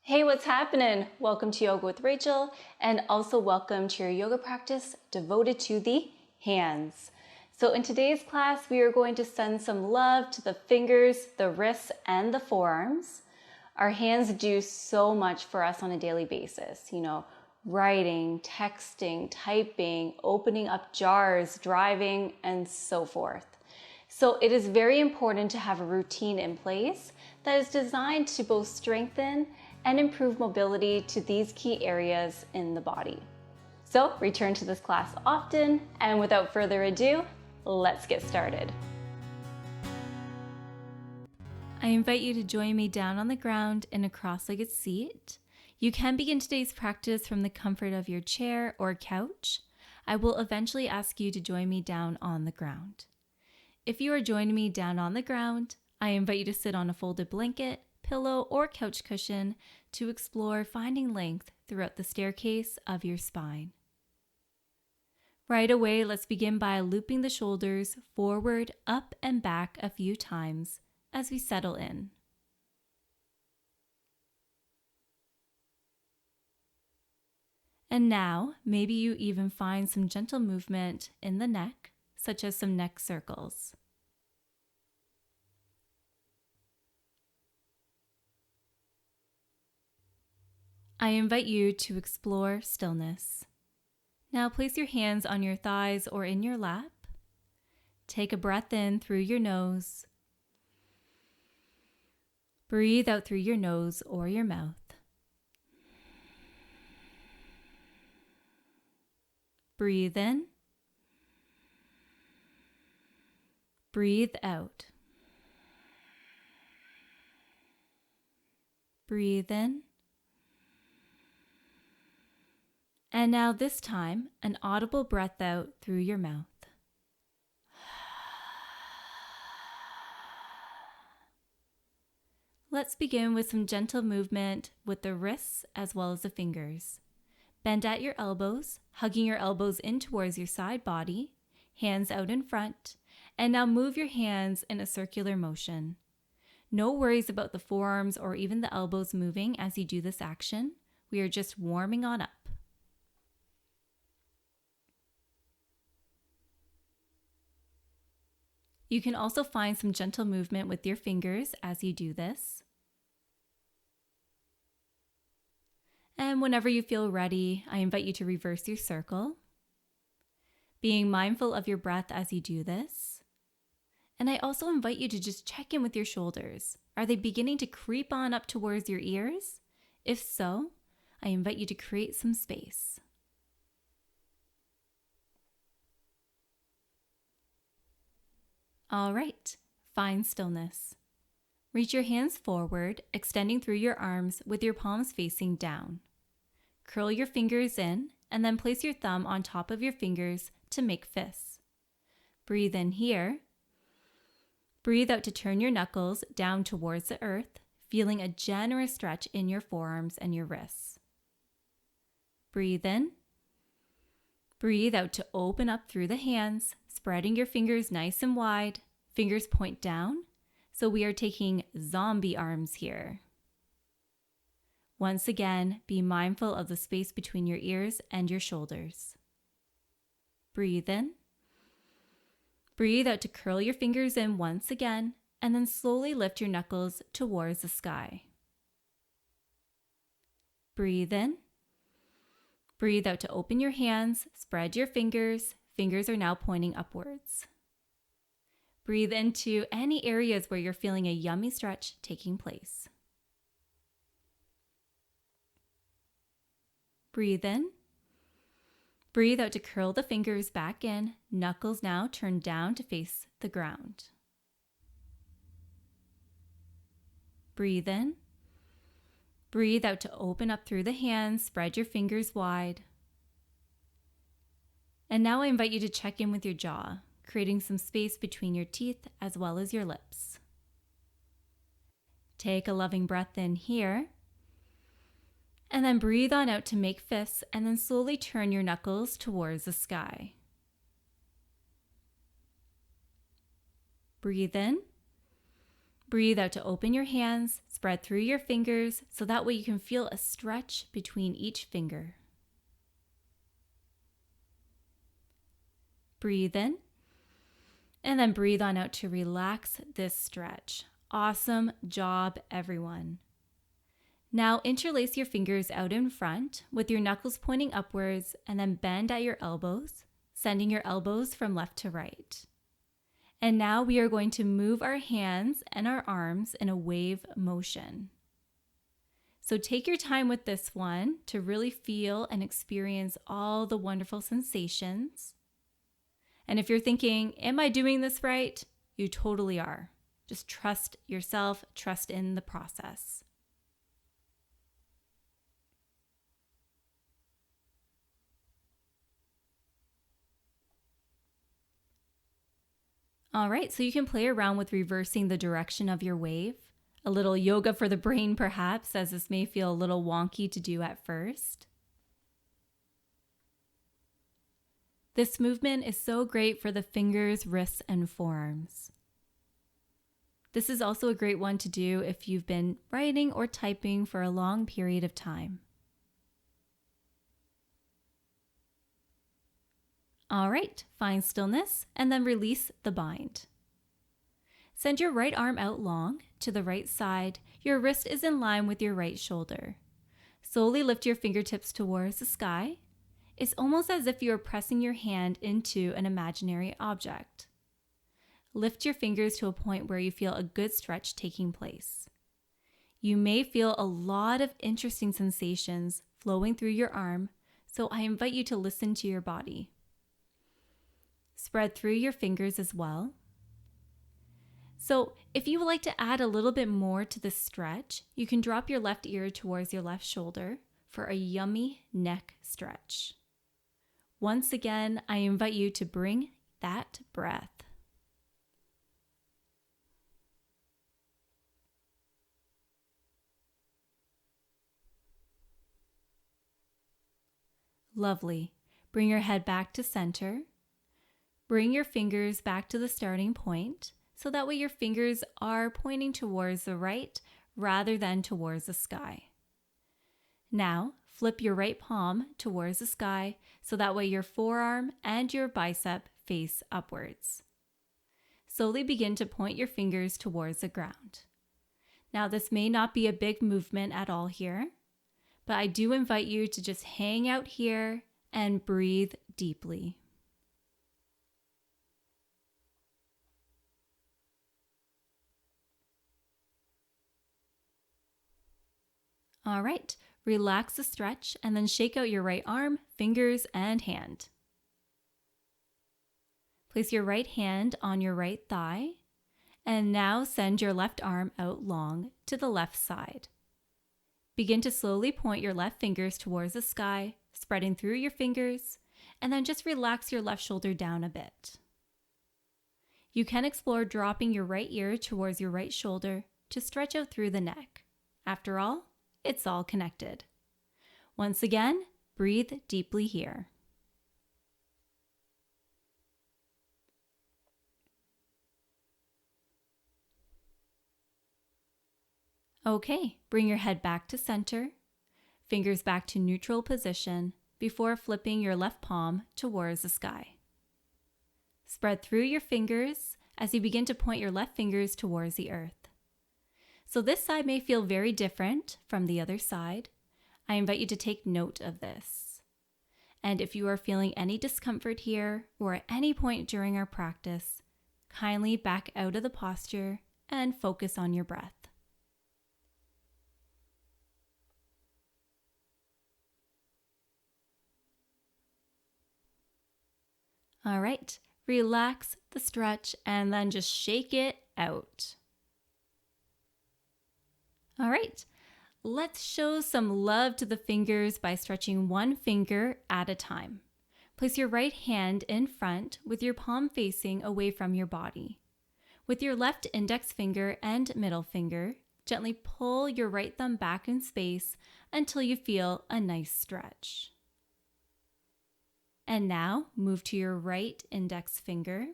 Hey, what's happening? Welcome to Yoga with Rachel, and also welcome to your yoga practice devoted to the hands. So in today's class, we are going to send some love to the fingers, the wrists, and the forearms. Our hands do so much for us on a daily basis, writing, texting, typing, opening up jars, driving, and so forth. So it is very important to have a routine in place that is designed to both strengthen and improve mobility to these key areas in the body. So return to this class often, and without further ado, let's get started. I invite you to join me down on the ground in a cross-legged seat. You can begin today's practice from the comfort of your chair or couch. I will eventually ask you to join me down on the ground. If you are joining me down on the ground, I invite you to sit on a folded blanket, pillow, or couch cushion to explore finding length throughout the staircase of your spine. Right away, let's begin by looping the shoulders forward, up, and back a few times as we settle in. And now, maybe you even find some gentle movement in the neck, such as some neck circles. I invite you to explore stillness. Now place your hands on your thighs or in your lap. Take a breath in through your nose. Breathe out through your nose or your mouth. Breathe in. Breathe out. Breathe in. And now this time, an audible breath out through your mouth. Let's begin with some gentle movement with the wrists as well as the fingers. Bend at your elbows, hugging your elbows in towards your side body, hands out in front, and now move your hands in a circular motion. No worries about the forearms or even the elbows moving as you do this action. We are just warming on up. You can also find some gentle movement with your fingers as you do this. And whenever you feel ready, I invite you to reverse your circle, being mindful of your breath as you do this. And I also invite you to just check in with your shoulders. Are they beginning to creep on up towards your ears? If so, I invite you to create some space. All right, find stillness. Reach your hands forward, extending through your arms with your palms facing down. Curl your fingers in, and then place your thumb on top of your fingers to make fists. Breathe in here. Breathe out to turn your knuckles down towards the earth, feeling a generous stretch in your forearms and your wrists. Breathe in. Breathe out to open up through the hands, spreading your fingers nice and wide. Fingers point down. So we are taking zombie arms here. Once again, be mindful of the space between your ears and your shoulders. Breathe in. Breathe out to curl your fingers in once again, and then slowly lift your knuckles towards the sky. Breathe in. Breathe out to open your hands, spread your fingers. Fingers are now pointing upwards. Breathe into any areas where you're feeling a yummy stretch taking place. Breathe in. Breathe out to curl the fingers back in, knuckles now turned down to face the ground. Breathe in. Breathe out to open up through the hands, spread your fingers wide. And now I invite you to check in with your jaw, creating some space between your teeth as well as your lips. Take a loving breath in here. And then breathe on out to make fists, and then slowly turn your knuckles towards the sky. Breathe in. Breathe out to open your hands, spread through your fingers so that way you can feel a stretch between each finger. Breathe in, and then breathe on out to relax this stretch. Awesome job, everyone. Now interlace your fingers out in front with your knuckles pointing upwards, and then bend at your elbows, sending your elbows from left to right. And now we are going to move our hands and our arms in a wave motion. So take your time with this one to really feel and experience all the wonderful sensations. And if you're thinking, am I doing this right? You totally are. Just trust yourself, trust in the process. All right, so you can play around with reversing the direction of your wave. A little yoga for the brain perhaps, as this may feel a little wonky to do at first. This movement is so great for the fingers, wrists, and forearms. This is also a great one to do if you've been writing or typing for a long period of time. All right, find stillness and then release the bind. Send your right arm out long to the right side. Your wrist is in line with your right shoulder. Slowly lift your fingertips towards the sky. It's almost as if you are pressing your hand into an imaginary object. Lift your fingers to a point where you feel a good stretch taking place. You may feel a lot of interesting sensations flowing through your arm, so I invite you to listen to your body. Spread through your fingers as well. So if you would like to add a little bit more to this stretch, you can drop your left ear towards your left shoulder for a yummy neck stretch. Once again, I invite you to bring that breath. Lovely. Bring your head back to center. Bring your fingers back to the starting point so that way your fingers are pointing towards the right rather than towards the sky. Now, flip your right palm towards the sky so that way your forearm and your bicep face upwards. Slowly begin to point your fingers towards the ground. Now, this may not be a big movement at all here, but I do invite you to just hang out here and breathe deeply. All right, relax the stretch and then shake out your right arm, fingers, and hand. Place your right hand on your right thigh, and now send your left arm out long to the left side. Begin to slowly point your left fingers towards the sky, spreading through your fingers, and then just relax your left shoulder down a bit. You can explore dropping your right ear towards your right shoulder to stretch out through the neck. After all, it's all connected. Once again, breathe deeply here. Okay, bring your head back to center, fingers back to neutral position before flipping your left palm towards the sky. Spread through your fingers as you begin to point your left fingers towards the earth. So this side may feel very different from the other side. I invite you to take note of this. And if you are feeling any discomfort here or at any point during our practice, kindly back out of the posture and focus on your breath. All right, relax the stretch and then just shake it out. All right, let's show some love to the fingers by stretching one finger at a time. Place your right hand in front with your palm facing away from your body. With your left index finger and middle finger, gently pull your right thumb back in space until you feel a nice stretch. And now move to your right index finger.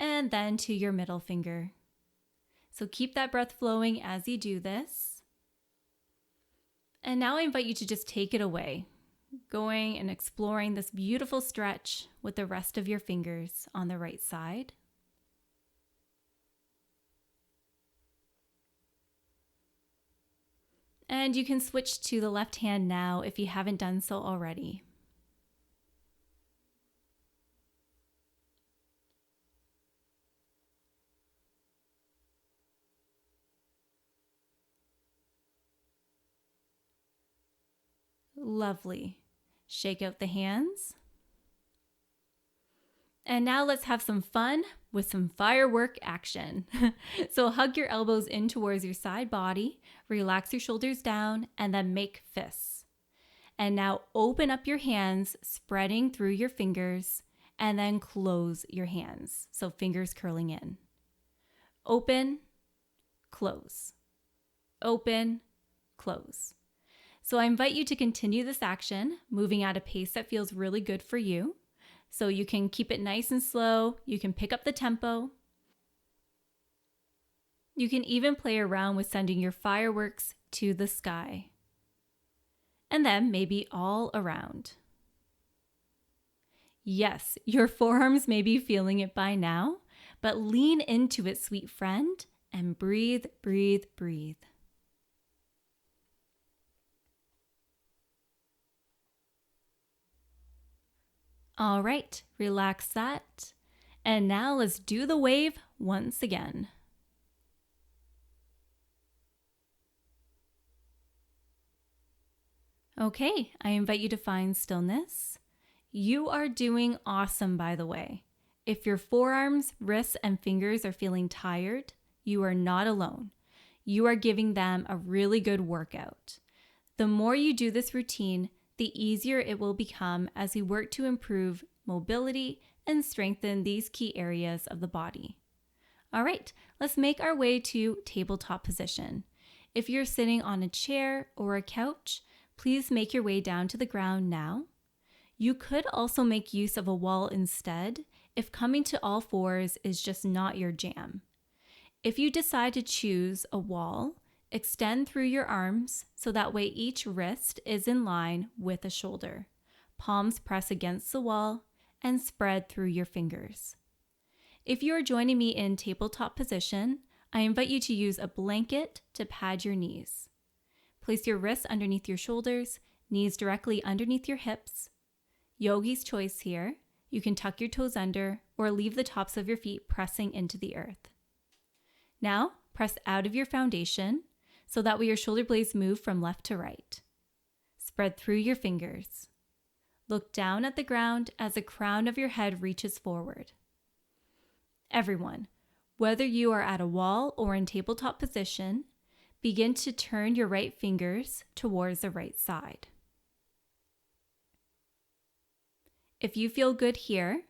and then to your middle finger. So keep that breath flowing as you do this. And now I invite you to just take it away, going and exploring this beautiful stretch with the rest of your fingers on the right side. And you can switch to the left hand now if you haven't done so already. Lovely. Shake out the hands. And now let's have some fun with some firework action. So hug your elbows in towards your side body, relax your shoulders down, and then make fists. And now open up your hands, spreading through your fingers, and then close your hands. So fingers curling in. Open, close. Open, close. So I invite you to continue this action, moving at a pace that feels really good for you. So you can keep it nice and slow. You can pick up the tempo. You can even play around with sending your fireworks to the sky. And then maybe all around. Yes, your forearms may be feeling it by now, but lean into it, sweet friend, and breathe, breathe, breathe. All right, relax that. And now let's do the wave once again. Okay, I invite you to find stillness. You are doing awesome, by the way. If your forearms, wrists, and fingers are feeling tired, you are not alone. You are giving them a really good workout. The more you do this routine, the easier it will become as we work to improve mobility and strengthen these key areas of the body. All right, let's make our way to tabletop position. If you're sitting on a chair or a couch, please make your way down to the ground now. You could also make use of a wall instead if coming to all fours is just not your jam. If you decide to choose a wall, extend through your arms so that way each wrist is in line with a shoulder. Palms press against the wall and spread through your fingers. If you are joining me in tabletop position, I invite you to use a blanket to pad your knees. Place your wrists underneath your shoulders, knees directly underneath your hips. Yogi's choice here. You can tuck your toes under or leave the tops of your feet pressing into the earth. Now, press out of your foundation so that way your shoulder blades move from left to right. Spread through your fingers. Look down at the ground as the crown of your head reaches forward. Everyone, whether you are at a wall or in tabletop position, begin to turn your right fingers towards the right side. If you feel good here,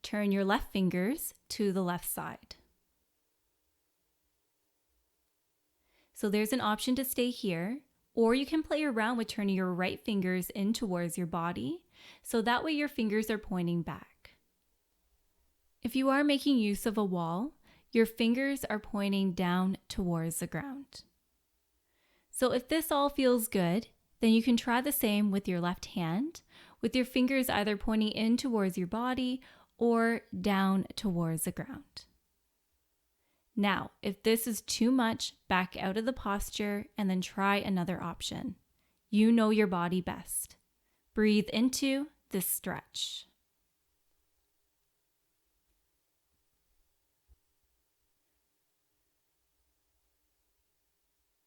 turn your left fingers to the left side. So there's an option to stay here, or you can play around with turning your right fingers in towards your body, so that way your fingers are pointing back. If you are making use of a wall, your fingers are pointing down towards the ground. So if this all feels good, then you can try the same with your left hand, with your fingers either pointing in towards your body or down towards the ground. Now, if this is too much, back out of the posture and then try another option. You know your body best. Breathe into this stretch.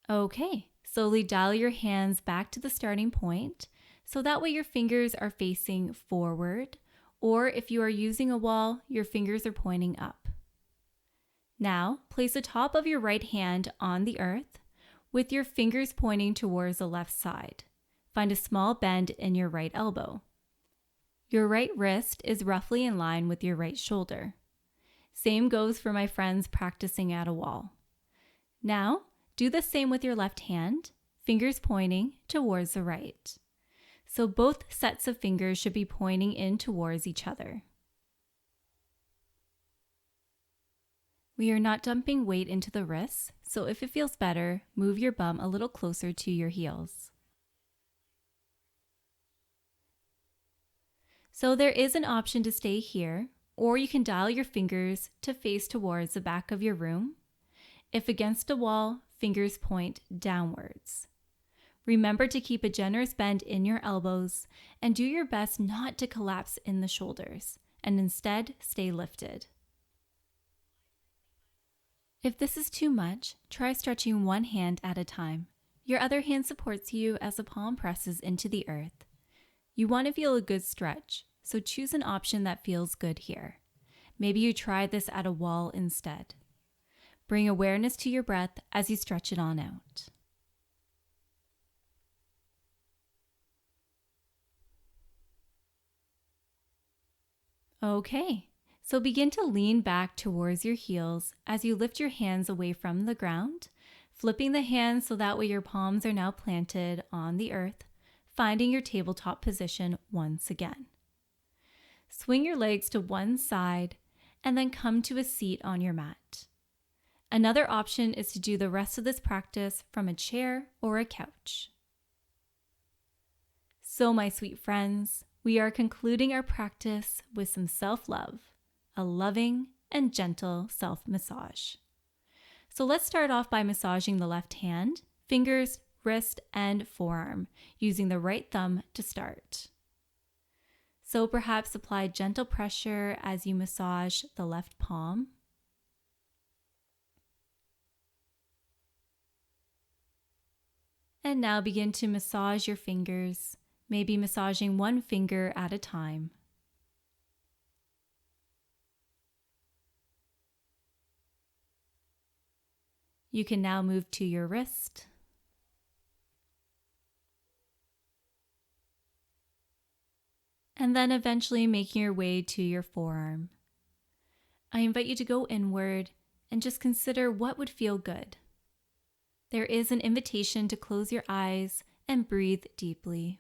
Okay, slowly dial your hands back to the starting point so that way your fingers are facing forward, or if you are using a wall, your fingers are pointing up. Now, place the top of your right hand on the earth with your fingers pointing towards the left side. Find a small bend in your right elbow. Your right wrist is roughly in line with your right shoulder. Same goes for my friends practicing at a wall. Now, do the same with your left hand, fingers pointing towards the right. So both sets of fingers should be pointing in towards each other. We are not dumping weight into the wrists, so if it feels better, move your bum a little closer to your heels. So there is an option to stay here, or you can dial your fingers to face towards the back of your room. If against a wall, fingers point downwards. Remember to keep a generous bend in your elbows and do your best not to collapse in the shoulders, and instead stay lifted. If this is too much, try stretching one hand at a time. Your other hand supports you as the palm presses into the earth. You want to feel a good stretch, so choose an option that feels good here. Maybe you try this at a wall instead. Bring awareness to your breath as you stretch it on out. Okay, so begin to lean back towards your heels as you lift your hands away from the ground, flipping the hands so that way your palms are now planted on the earth, finding your tabletop position once again. Swing your legs to one side and then come to a seat on your mat. Another option is to do the rest of this practice from a chair or a couch. So, my sweet friends, we are concluding our practice with some self-love, a loving and gentle self-massage. So let's start off by massaging the left hand, fingers, wrist, and forearm, using the right thumb to start. So perhaps apply gentle pressure as you massage the left palm. And now begin to massage your fingers, maybe massaging one finger at a time. You can now move to your wrist. And then eventually making your way to your forearm. I invite you to go inward and just consider what would feel good. There is an invitation to close your eyes and breathe deeply.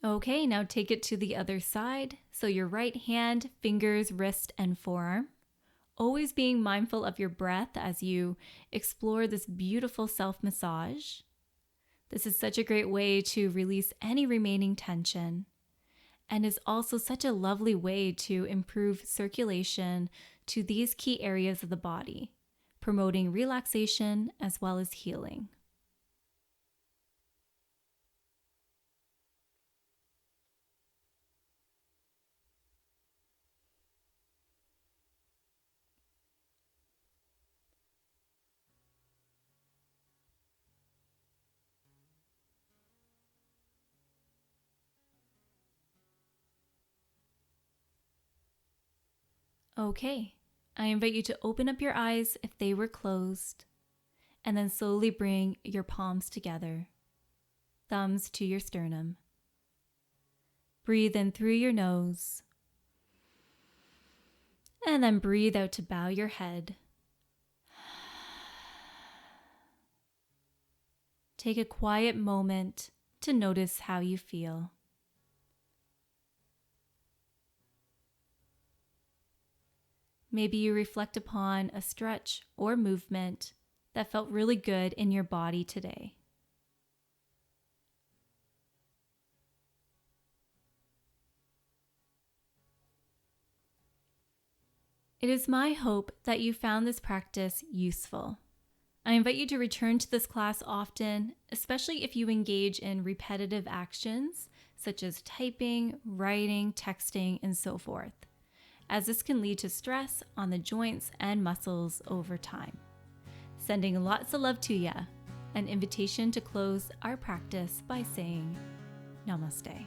Okay, now take it to the other side. So your right hand, fingers, wrist, and forearm. Always being mindful of your breath as you explore this beautiful self-massage. This is such a great way to release any remaining tension, and is also such a lovely way to improve circulation to these key areas of the body, promoting relaxation as well as healing. Okay, I invite you to open up your eyes if they were closed, and then slowly bring your palms together, thumbs to your sternum. Breathe in through your nose, and then breathe out to bow your head. Take a quiet moment to notice how you feel. Maybe you reflect upon a stretch or movement that felt really good in your body today. It is my hope that you found this practice useful. I invite you to return to this class often, especially if you engage in repetitive actions such as typing, writing, texting, and so forth, as this can lead to stress on the joints and muscles over time. Sending lots of love to ya, an invitation to close our practice by saying Namaste.